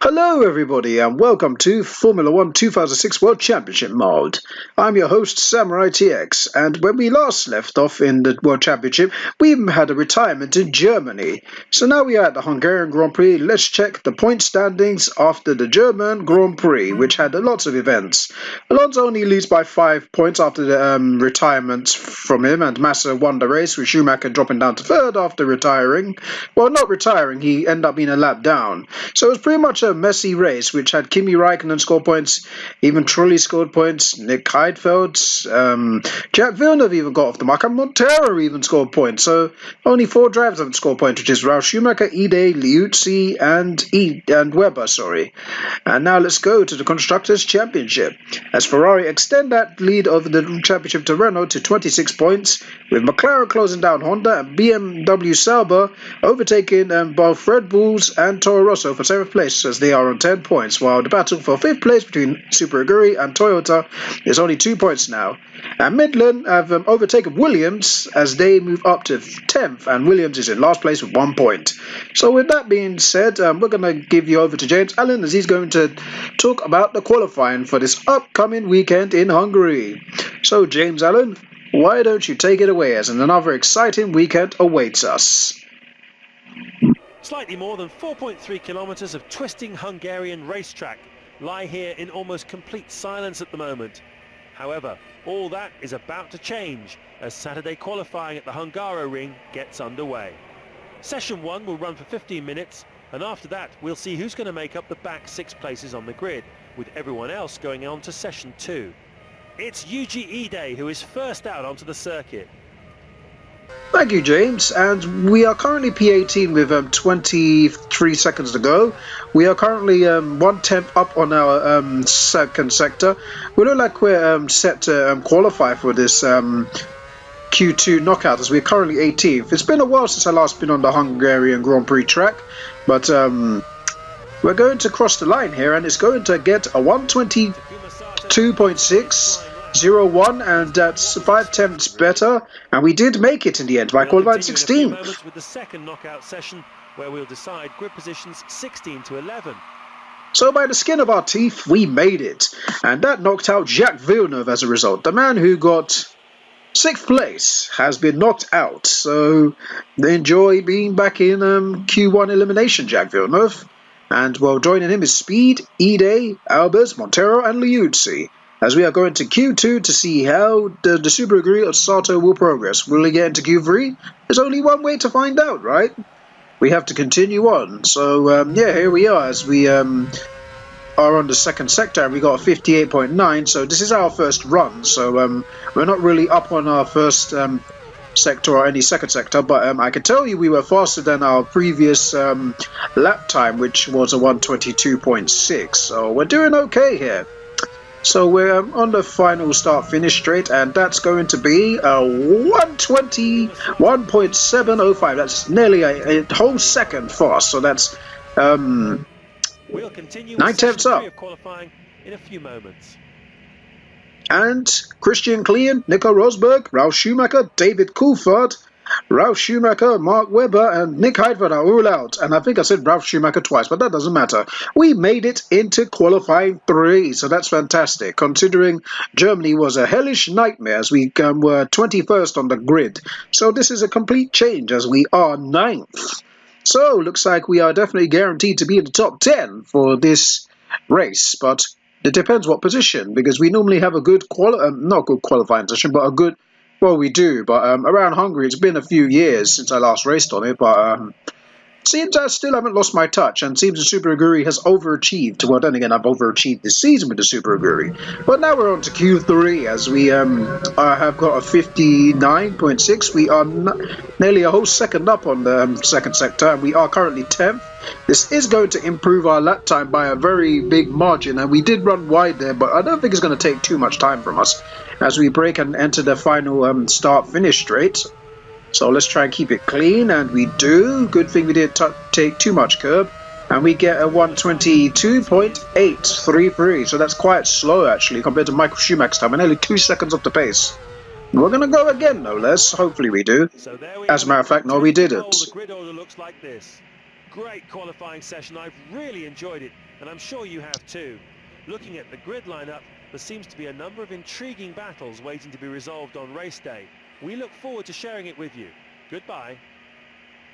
Hello everybody and welcome to Formula 1 2006 World Championship mode. I'm your host SamuraiT-X, and when we last left off in the World Championship we had a retirement in Germany. So now we are at the Hungarian Grand Prix. Let's check the point standings after the German Grand Prix, which had lots of events. Alonso only leads by 5 points after the retirement from him, and Massa won the race with Schumacher dropping down to third after retiring. Well, not retiring, he ended up being a lap down. So it was pretty much a messy race, which had Kimi Raikkonen score points, even Trulli scored points, Nick Heidfeld, Jack Villeneuve even got off the mark, and Montero even scored points. So only 4 drivers haven't scored points, which is Ralf Schumacher, Ide, Liuzzi, and Webber. And now let's go to the Constructors' Championship, as Ferrari extend that lead over the championship to Renault to 26 points, with McLaren closing down Honda and BMW Sauber overtaking both Red Bulls and Toro Rosso for 7th place, as they are on 10 points, while the battle for 5th place between Super Aguri and Toyota is only 2 points now. And Midland have overtaken Williams as they move up to 10th, and Williams is in last place with 1 point. So with that being said, we're going to give you over to James Allen, as he's going to talk about the qualifying for this upcoming weekend in Hungary. So James Allen, why don't you take it away, as another exciting weekend awaits us. Slightly more than 4.3 kilometres of twisting Hungarian racetrack lie here in almost complete silence at the moment. However, all that is about to change as Saturday qualifying at the Hungaroring gets underway. Session 1 will run for 15 minutes, and after that we'll see who's going to make up the back 6 places on the grid, with everyone else going on to Session 2. It's Yuji Ide who is first out onto the circuit. Thank you, James, and we are currently P18 with 23 seconds to go. We are currently 1/10 up on our second sector. We look like we're set to qualify for this Q2 knockout, as we're currently 18th. It's been a while since I last been on the Hungarian Grand Prix track, but we're going to cross the line here, and it's going to get a 122.601, and that's 5 tenths better, and we did make it in the end by qualifying 16th. With the second knockout session, where we'll decide grid positions 16 to 11. So by the skin of our teeth, we made it, and that knocked out Jacques Villeneuve as a result. The man who got 6th place has been knocked out, so enjoy being back in Q1 elimination, Jacques Villeneuve. And well, joining him is Speed, Ide, Albers, Montero, and Liuzzi, as we are going to Q2 to see how the Super Aguri of Sato will progress. Will he get into Q3? There's only one way to find out, right? We have to continue on. So yeah, here we are, as we are on the second sector, and we got a 58.9, so this is our first run, so we're not really up on our first sector or any second sector, but I can tell you we were faster than our previous lap time, which was a 122.6, so we're doing okay here. So we're on the final start-finish straight, and that's going to be a 121.705. That's nearly a whole second fast, so that's We'll continue 9 tenths up. of qualifying in a few moments. And Christian Klein, Nico Rosberg, Ralf Schumacher, David Coulthard, Ralf Schumacher, Mark Webber, and Nick Heidfeld are all out. And I think I said Ralf Schumacher twice, but that doesn't matter. We made it into qualifying 3, so that's fantastic, considering Germany was a hellish nightmare, as we were 21st on the grid. So this is a complete change, as we are 9th. So looks like we are definitely guaranteed to be in the top 10 for this race, but it depends what position, because we normally have a good not good qualifying position, but a good, well, we do, but around Hungary it's been a few years since I last raced on it, but seems I still haven't lost my touch, and seems the Super Aguri has overachieved. Well, then again, I've overachieved this season with the Super Aguri. But now we're on to Q3, as we have got a 59.6. We are nearly a whole second up on the second sector, and we are currently 10th. This is going to improve our lap time by a very big margin, and we did run wide there, but I don't think it's going to take too much time from us as we break and enter the final start-finish straight. So let's try and keep it clean, and we do. Good thing we didn't take too much curb, and we get a 122.833, so that's quite slow actually compared to Michael Schumacher's time, and nearly 2 seconds off the pace. We're going to go again, no less. Hopefully we do. So as a matter of fact, no, we didn't. The grid order looks like this. great qualifying session. I've really enjoyed it, and I'm sure you have too. Looking at the grid lineup, there seems to be a number of intriguing battles waiting to be resolved on race day. We look forward to sharing it with you. Goodbye.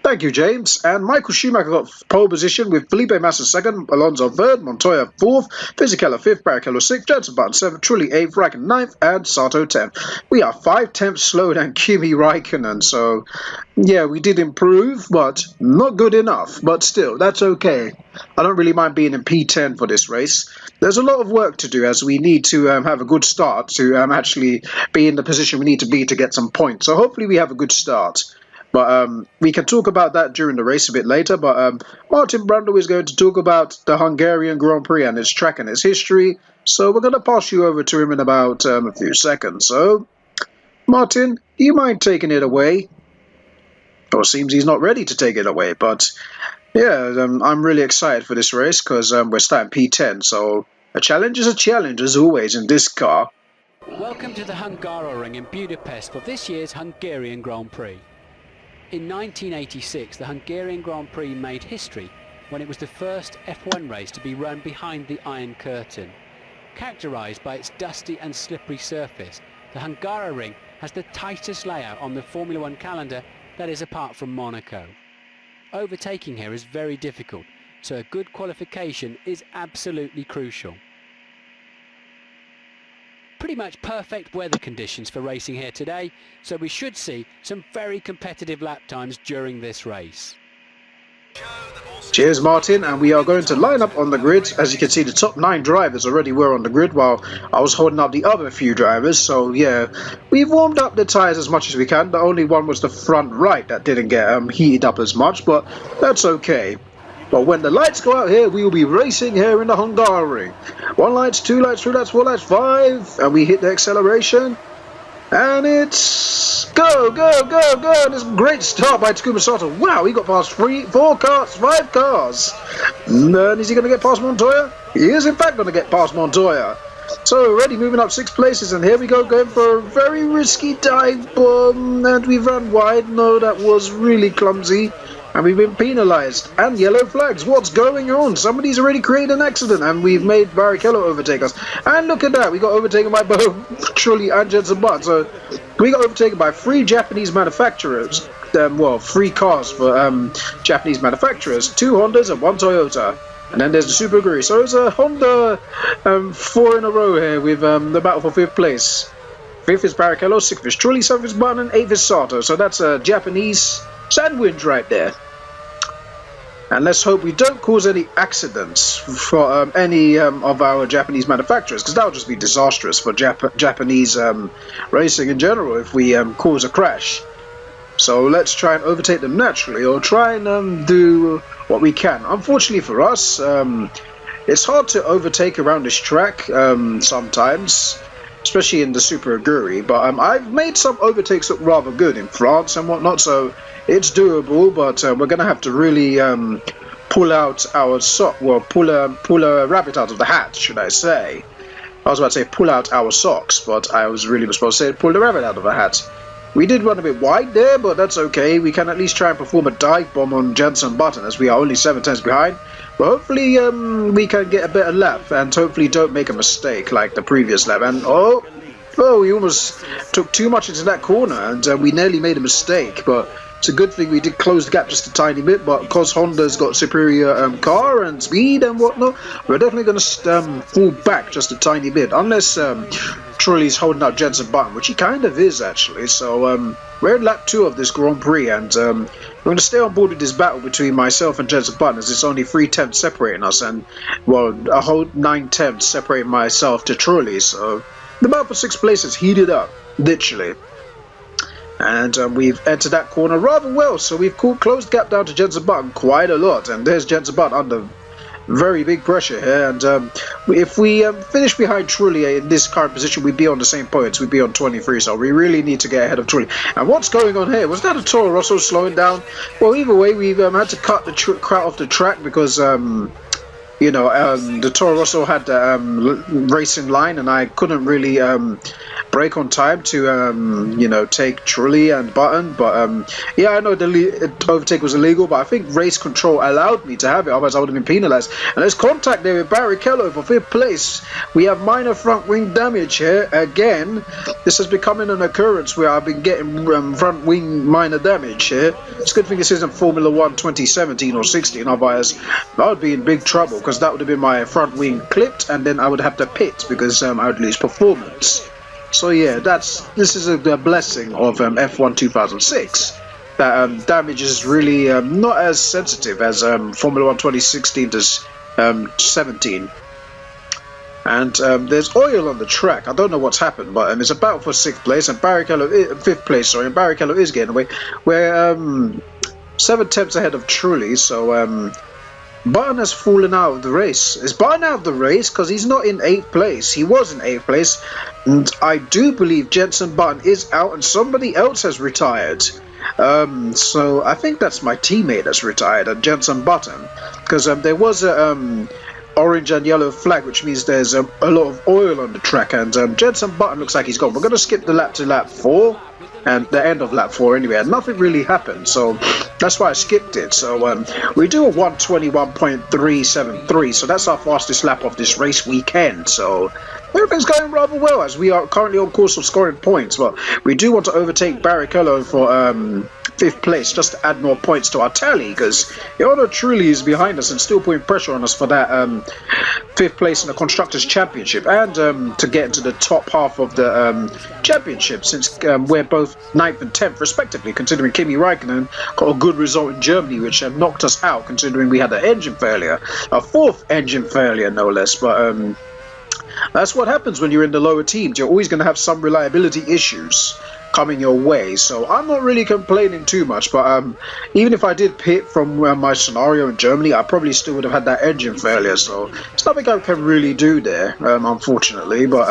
Thank you, James. And Michael Schumacher got pole position with Felipe Massa second, Alonso third, Montoya fourth, Fisichella fifth, Barrichello sixth, Jenson Button seventh, Trulli eighth, Raikkonen ninth, and Sato 10th. We are 5/10 slower than Kimi Raikkonen, so yeah, we did improve, but not good enough. But still, that's okay. I don't really mind being in P10 for this race. There's a lot of work to do, as we need to have a good start to actually be in the position we need to be to get some points. So hopefully we have a good start. But we can talk about that during the race a bit later. But Martin Brundle is going to talk about the Hungarian Grand Prix and its track and its history. So we're going to pass you over to him in about a few seconds. So, Martin, do you mind taking it away? Or it seems he's not ready to take it away. But yeah, I'm really excited for this race because we're starting P10. So a challenge is a challenge, as always, in this car. Welcome to the Hungaroring in Budapest for this year's Hungarian Grand Prix. In 1986, the Hungarian Grand Prix made history when it was the first F1 race to be run behind the Iron Curtain. Characterised by its dusty and slippery surface, the Hungaroring has the tightest layout on the Formula 1 calendar, that is apart from Monaco. Overtaking here is very difficult, so a good qualification is absolutely crucial. Pretty much perfect weather conditions for racing here today, so we should see some very competitive lap times during this race. Cheers, Martin, and we are going to line up on the grid. As you can see, the top 9 drivers already were on the grid while I was holding up the other few drivers. So yeah, we've warmed up the tyres as much as we can. The only one was the front right that didn't get heated up as much, but that's okay. But when the lights go out here, we will be racing here in the Hungaroring. 1 light, 2 lights, 3 lights, 4 lights, 5, and we hit the acceleration. And it's go, go, go, go. This great start by Takuma Sato. Wow, he got past 3, 4 cars, 5 cars. And is he going to get past Montoya? He is in fact going to get past Montoya. So already moving up 6 places, and here we go, going for a very risky dive bomb, and we've run wide. No, that was really clumsy. And we've been penalised. And yellow flags. What's going on? Somebody's already created an accident. And we've made Barrichello overtake us. And look at that. We got overtaken by both Trulli and Jenson Button. So we got overtaken by 3 Japanese manufacturers. Well, 3 cars for Japanese manufacturers. 2 Hondas and 1 Toyota. And then there's the Super Aguri. So it's a Honda 4 in a row here with the battle for 5th place. 5th is Barrichello, 6th is Trulli, 7th is Button, and 8th is Sato. So that's a Japanese sandwich right there. And let's hope we don't cause any accidents for any of our Japanese manufacturers, because that would just be disastrous for Japanese racing in general if we cause a crash. So let's try and overtake them naturally, or try and do what we can. Unfortunately for us, it's hard to overtake around this track sometimes, especially in the Super Aguri. But I've made some overtakes look rather good in France and whatnot, so it's doable, but we're going to have to really pull out our pull a rabbit out of the hat, should I say. I was about to say pull out our socks, but I was really supposed to say pull the rabbit out of the hat. We did run a bit wide there, but that's okay. We can at least try and perform a dive bomb on Jenson Button, as we are only 7 tenths behind. But hopefully we can get a better lap, and hopefully don't make a mistake like the previous lap. And oh, we almost took too much into that corner, and we nearly made a mistake, but it's a good thing we did close the gap just a tiny bit. But because Honda's got superior car and speed and whatnot, we're definitely going to fall back just a tiny bit, unless Trulli's holding up Jenson Button, which he kind of is actually. So we're in lap 2 of this Grand Prix, and we're going to stay on board with this battle between myself and Jenson Button, as it's only 3 tenths separating us, and well, a whole 9 tenths separating myself to Trulli. So the battle for 6th place is heated up, literally. And we've entered that corner rather well, so we've closed the gap down to Jenson Button quite a lot. And there's Jenson Button under very big pressure here. And if we finish behind Trulli in this current position, we'd be on the same points. We'd be on 23, so we really need to get ahead of Trulli. And what's going on here? Was that a Toro Rosso slowing down? Well, either way, we've had to cut the crowd off the track because you know, the Toro Rosso had the racing line, and I couldn't really break on time to you know, take Trulli and Button, but yeah, I know the overtake was illegal, but I think race control allowed me to have it, otherwise I would have been penalized. And there's contact there with Barrichello for 5th place. We have minor front wing damage here again. This has become an occurrence where I've been getting front wing minor damage here. It's a good thing this isn't Formula 1 2017 or 16, otherwise I would be in big trouble, because that would have been my front wing clipped, and then I would have to pit because I would lose performance. So yeah, this is a blessing of F1 2006. That damage is really not as sensitive as Formula 1 2016 to 17. And there's oil on the track. I don't know what's happened, but it's a battle for 6th place, and Barrichello 5th place. Sorry, and Barrichello is getting away. We're 7 tenths ahead of Trulli, so Button has fallen out of the race. Is Button out of the race? Because he's not in 8th place. He was in 8th place, and I do believe Jenson Button is out, and somebody else has retired. So I think that's my teammate that's retired, and Jenson Button, because there was a orange and yellow flag, which means there's a lot of oil on the track, and Jenson Button looks like he's gone. We're going to skip the lap to lap 4, and the end of lap 4 anyway, and nothing really happened, so that's why I skipped it. So we do a 121.373, so that's our fastest lap of this race weekend. So everything's going rather well, as we are currently on course of scoring points, but we do want to overtake Barrichello for 5th place, just to add more points to our tally, because Yano truly is behind us and still putting pressure on us for that 5th place in the Constructors' Championship, and to get into the top half of the championship, since we're both 9th and 10th respectively, considering Kimi Räikkönen got a good result in Germany, which knocked us out, considering we had an engine failure, a 4th engine failure no less. But that's what happens when you're in the lower teams. You're always going to have some reliability issues coming your way, so I'm not really complaining too much. But even if I did pit from my scenario in Germany, I probably still would have had that engine failure, so it's nothing I can really do there, unfortunately. But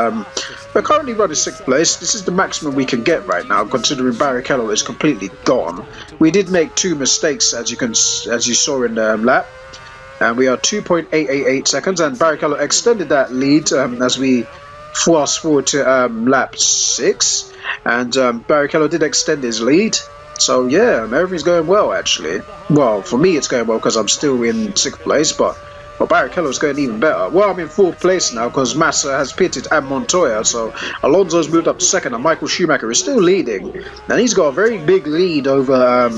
we're currently running 6th place. This is the maximum we can get right now, considering Barrichello is completely gone. We did make 2 mistakes, as you saw in the lap, and we are 2.888 seconds, and Barrichello extended that lead as we fast forward to lap 6, and Barrichello did extend his lead. So yeah, everything's going well actually. Well, for me it's going well because I'm still in 6th place, but Barrichello's going even better. Well, I'm in 4th place now because Massa has pitted and Montoya, so Alonso's moved up to 2nd, and Michael Schumacher is still leading, and he's got a very big lead over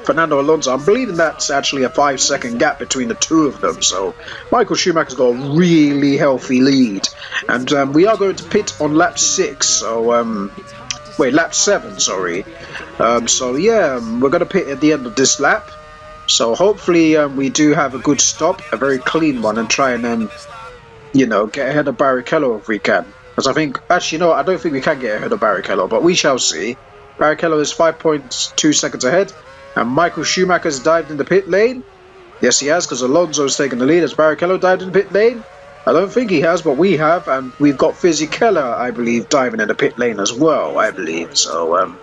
Fernando Alonso. I'm believing that's actually a 5-second gap between the two of them, so Michael Schumacher's got a really healthy lead, and we are going to pit on lap 6, so lap 7, sorry. So yeah, we're going to pit at the end of this lap, so hopefully we do have a good stop, a very clean one, and try and you know, get ahead of Barrichello if we can, because I think, actually no, I don't think we can get ahead of Barrichello, but we shall see. Barrichello is 5.2 seconds ahead, and Michael Schumacher's dived in the pit lane. Yes, he has, because Alonso's taken the lead. Has Barrichello dived in the pit lane? I don't think he has, but we have, and we've got Fisichella, I believe, diving in the pit lane as well, I believe. So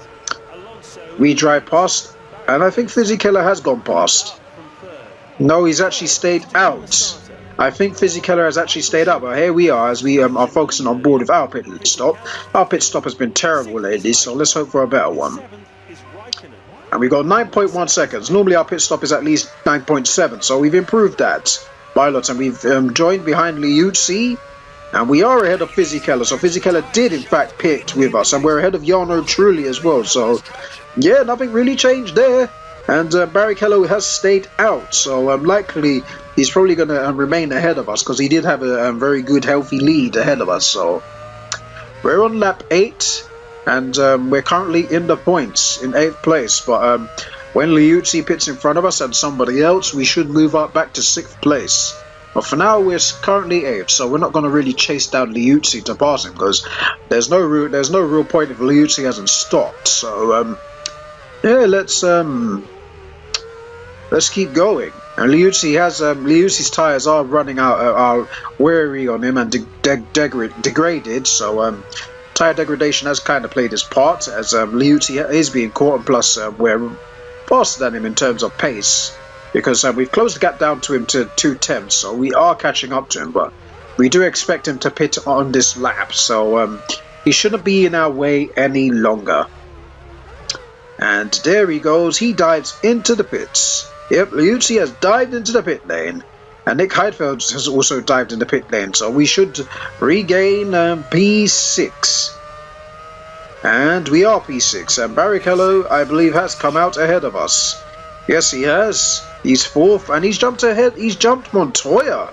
we drive past, and I think Fisichella has gone past. No, he's actually stayed out. I think Fisichella has actually stayed out, but here we are, as we are focusing on board with our pit stop. Our pit stop has been terrible lately, so let's hope for a better one. And we got 9.1 seconds. Normally our pit stop is at least 9.7, so we've improved that by lots, and we've joined behind Liuzzi, and we are ahead of Fisichella. So Fisichella did in fact pit with us, and we're ahead of Jarno Trulli as well. So yeah, nothing really changed there, and Barrichello has stayed out, so likely he's probably going to remain ahead of us, because he did have a very good healthy lead ahead of us. So we're on lap 8. And we're currently in the points in 8th place, but when Liuzzi pits in front of us and somebody else, we should move up back to 6th place. But for now, we're currently 8th, so we're not going to really chase down Liuzzi to pass him, because there's no real point if Liuzzi hasn't stopped. So yeah, let's keep going. And Liuzzi's tires are running out, are weary on him and degraded. So tire degradation has kind of played its part, as Liuzzi is being caught, and plus we're faster than him in terms of pace, because we've closed the gap down to him to 2 tenths, so we are catching up to him, but we do expect him to pit on this lap. So He shouldn't be in our way any longer. And there he goes. He dives into the pits. Yep, Liuzzi has dived into the pit lane. And Nick Heidfeld has also dived in the pit lane. So we should regain P6. And we are P6. And Barrichello, I believe, has come out ahead of us. Yes, he has. He's 4th. And he's jumped ahead. He's jumped Montoya.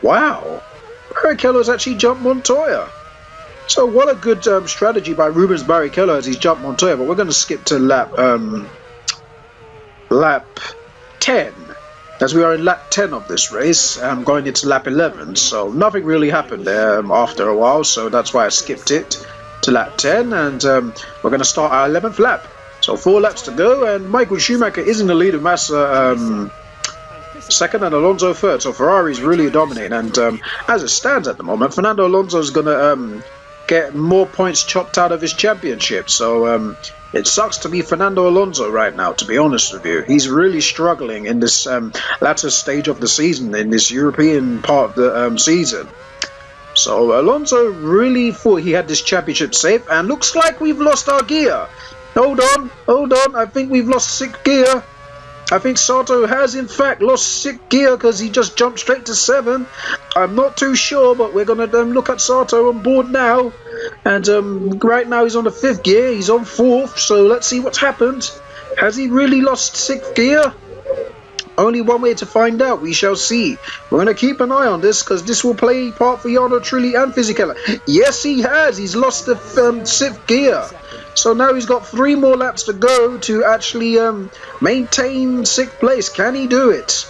Wow. Barrichello's actually jumped Montoya. So what a good strategy by Rubens Barrichello as he's jumped Montoya. But we're going to skip to lap 10. As we are in lap 10 of this race, going into lap 11. So nothing really happened there after a while. So that's why I skipped it to lap 10. And we're going to start our 11th lap. So 4 laps to go. And Michael Schumacher is in the lead of Massa second and Alonso third. So Ferrari's really dominating. And as it stands at the moment, Fernando Alonso is going to get more points chopped out of his championship. So it sucks to be Fernando Alonso right now, to be honest with you. He's really struggling in this latter stage of the season, in this European part of the season. So Alonso really thought he had this championship safe, and looks like we've lost our gear. Hold on, I think we've lost 6th gear. I think Sato has in fact lost 6th gear because he just jumped straight to 7. I'm not too sure, but we're going to look at Sato on board now. And right now he's on the 5th gear, he's on 4th, so let's see what's happened. Has he really lost 6th gear? Only one way to find out, we shall see. We're going to keep an eye on this because this will play part for Jarno Trulli and Fisichella. Yes, he has, he's lost the 6th gear. So now he's got 3 more laps to go to actually maintain 6th place. Can he do it?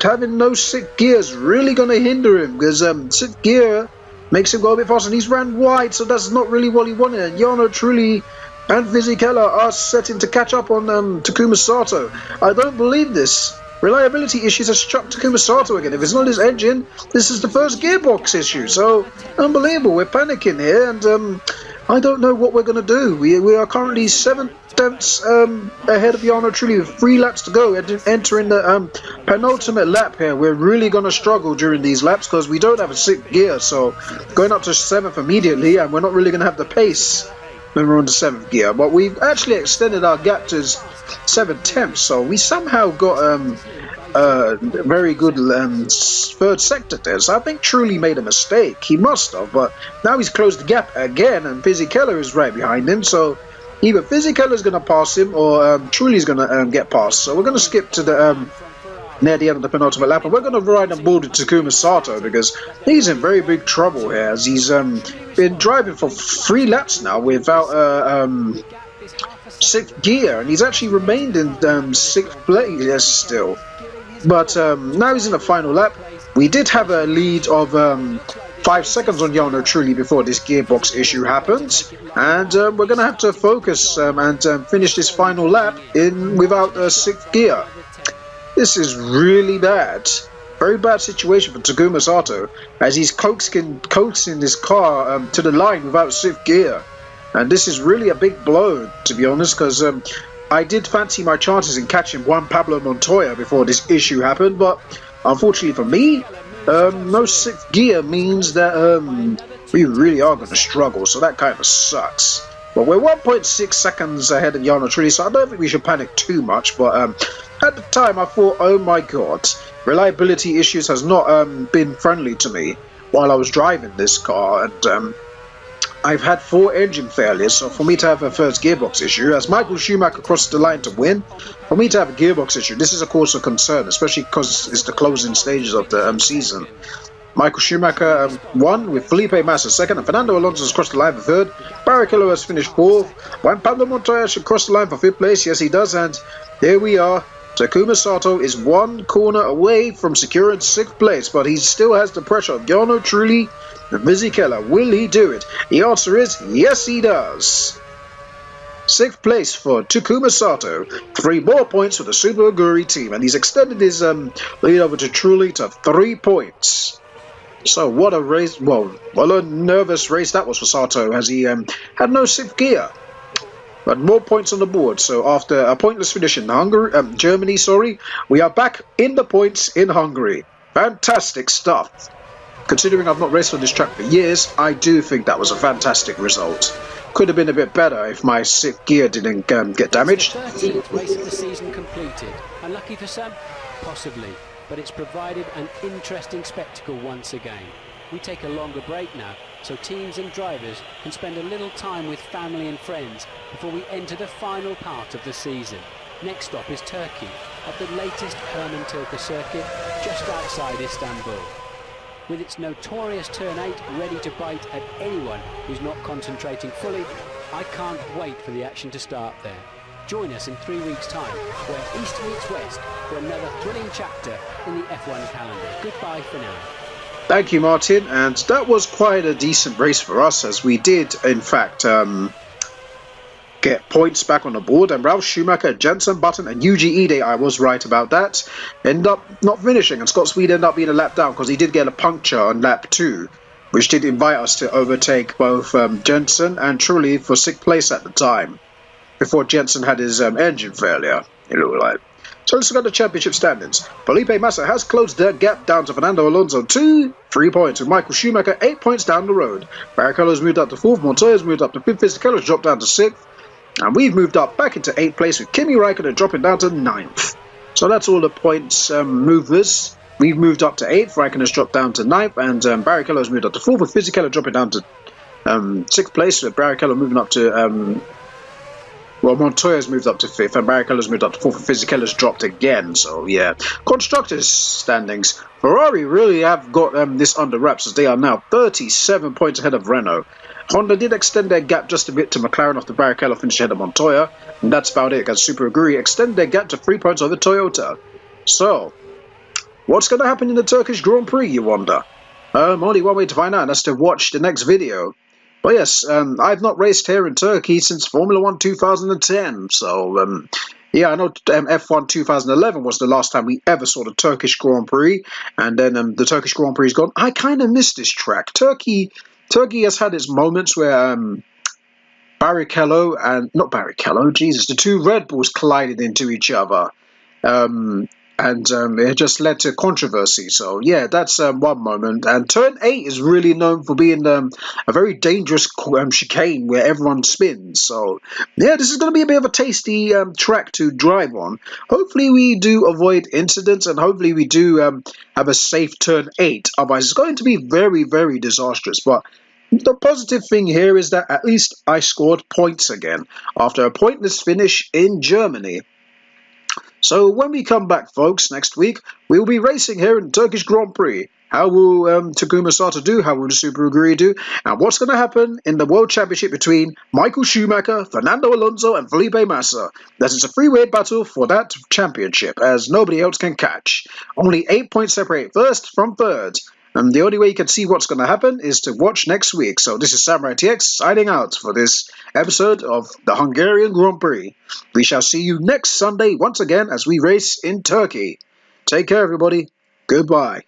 Having no 6th gear is really going to hinder him because 6th gear makes him go a bit faster. And he's ran wide, so that's not really what he wanted. And Jarno Trulli and Fisichella are setting to catch up on Takuma Sato. I don't believe this. Reliability issues have struck Takuma Sato again. If it's not his engine, this is the first gearbox issue. So, unbelievable. We're panicking here, and I don't know what we're going to do. We are currently 7 tenths ahead of Jarno Trulli with 3 laps to go, entering the penultimate lap here. We're really going to struggle during these laps because we don't have a 6th gear. So, going up to 7th immediately, and we're not really going to have the pace when we're on the 7th gear. But we've actually extended our gap to 7 tenths, so we somehow got a very good 3rd sector there. So I think Trulli made a mistake. He must have, but now he's closed the gap again, and Fisichella is right behind him. So either Fisichella is going to pass him, or Trulli is going to get past. So we're going to skip to the near the end of the penultimate lap, and we're going to ride on board with Takuma Sato because he's in very big trouble here, as he's been driving for 3 laps now without 6th gear, and he's actually remained in 6th place still. But now he's in the final lap. We did have a lead of 5 seconds on Jarno Trulli before this gearbox issue happened, and we're going to have to focus and finish this final lap without 6th gear. This is really bad. Very bad situation for Takuma Sato, as he's coaxing his car to the line without 6th gear. And this is really a big blow, to be honest, because I did fancy my chances in catching Juan Pablo Montoya before this issue happened, but unfortunately for me, no 6th gear means that we really are going to struggle, so that kind of sucks. But we're 1.6 seconds ahead of Jarno Trulli, so I don't think we should panic too much, but at the time I thought, oh my god, reliability issues has not been friendly to me while I was driving this car, and I've had 4 engine failures, so for me to have a first gearbox issue, as Michael Schumacher crossed the line to win, for me to have a gearbox issue, this is of course a concern, especially because it's the closing stages of the season. Michael Schumacher won with Felipe Massa 2nd, and Fernando Alonso has crossed the line for 3rd. Barrichello has finished 4th. Juan Pablo Montoya should cross the line for 5th place. Yes, he does, and here we are. Takuma Sato is 1 corner away from securing 6th place, but he still has the pressure of Jarno Trulli and Fisichella. Will he do it? The answer is yes, he does. 6th place for Takuma Sato. 3 more points for the Super Aguri team, and he's extended his lead over to Trulli to 3 points. So what a race, well, what a nervous race that was for Sato, as he had no 6th gear. But more points on the board, so after a pointless finish in Germany, we are back in the points in Hungary. Fantastic stuff. Considering I've not raced on this track for years, I do think that was a fantastic result. Could have been a bit better if my sick gear didn't get damaged. It's the 13th race of the season completed. Unlucky for some? Possibly. But it's provided an interesting spectacle once again. We take a longer break now, so teams and drivers can spend a little time with family and friends before we enter the final part of the season. Next stop is Turkey, at the latest Herman Tilke circuit, just outside Istanbul. With its notorious Turn 8 ready to bite at anyone who's not concentrating fully, I can't wait for the action to start there. Join us in 3 weeks' time, where East meets West, for another thrilling chapter in the F1 calendar. Goodbye for now. Thank you, Martin, and that was quite a decent race for us, as we did, in fact, get points back on the board, and Ralf Schumacher, Jenson Button and Yuji Ide, I was right about that, ended up not finishing, and Scott Swede ended up being a lap down because he did get a puncture on lap 2, which did invite us to overtake both Jenson and Trulli for 6th place at the time, before Jenson had his engine failure, it looked like. So let's look at the championship standings. Felipe Massa has closed their gap down to Fernando Alonso to 3 points, with Michael Schumacher 8 points down the road. Barrichello's moved up to 4th, Montoya's moved up to 5th, Fisichella's dropped down to 6th, and we've moved up back into 8th place with Kimi Raikkonen dropping down to 9th. So that's all the points movers. We've moved up to 8th, Raikkonen's dropped down to 9th, and Barrichello's moved up to 4th, with Fisichella dropping down to 6th place, with Barrichello moving up to well, Montoya's moved up to 5th, and Barrichello's moved up to 4th, and Fisichella's dropped again, so yeah. Constructors' standings. Ferrari really have got this under wraps, as they are now 37 points ahead of Renault. Honda did extend their gap just a bit to McLaren after Barrichello finished ahead of Montoya, and that's about it, as Super Aguri extended their gap to 3 points over Toyota. So, what's going to happen in the Turkish Grand Prix, you wonder? Only one way to find out, and that's to watch the next video. Well, yes, I've not raced here in Turkey since Formula 1 2010, so yeah, I know F1 2011 was the last time we ever saw the Turkish Grand Prix, and then the Turkish Grand Prix is gone. I kind of miss this track. Turkey has had its moments where Barrichello and, not Barrichello, Jesus, the two Red Bulls collided into each other. And it just led to controversy. So yeah, that's one moment. And Turn 8 is really known for being a very dangerous chicane where everyone spins. So yeah, this is going to be a bit of a tasty track to drive on. Hopefully we do avoid incidents, and hopefully we do have a safe Turn 8. Otherwise it's going to be very, very disastrous. But the positive thing here is that at least I scored points again after a pointless finish in Germany. So when we come back, folks, next week, we will be racing here in Turkish Grand Prix. How will Takuma Sato do? How will the Super Aguri do? And what's going to happen in the World Championship between Michael Schumacher, Fernando Alonso and Felipe Massa? That is a three-way battle for that championship, as nobody else can catch. Only 8 points separate first from third. And the only way you can see what's going to happen is to watch next week. So this is SamuraiT-X signing out for this episode of the Hungarian Grand Prix. We shall see you next Sunday once again as we race in Turkey. Take care, everybody. Goodbye.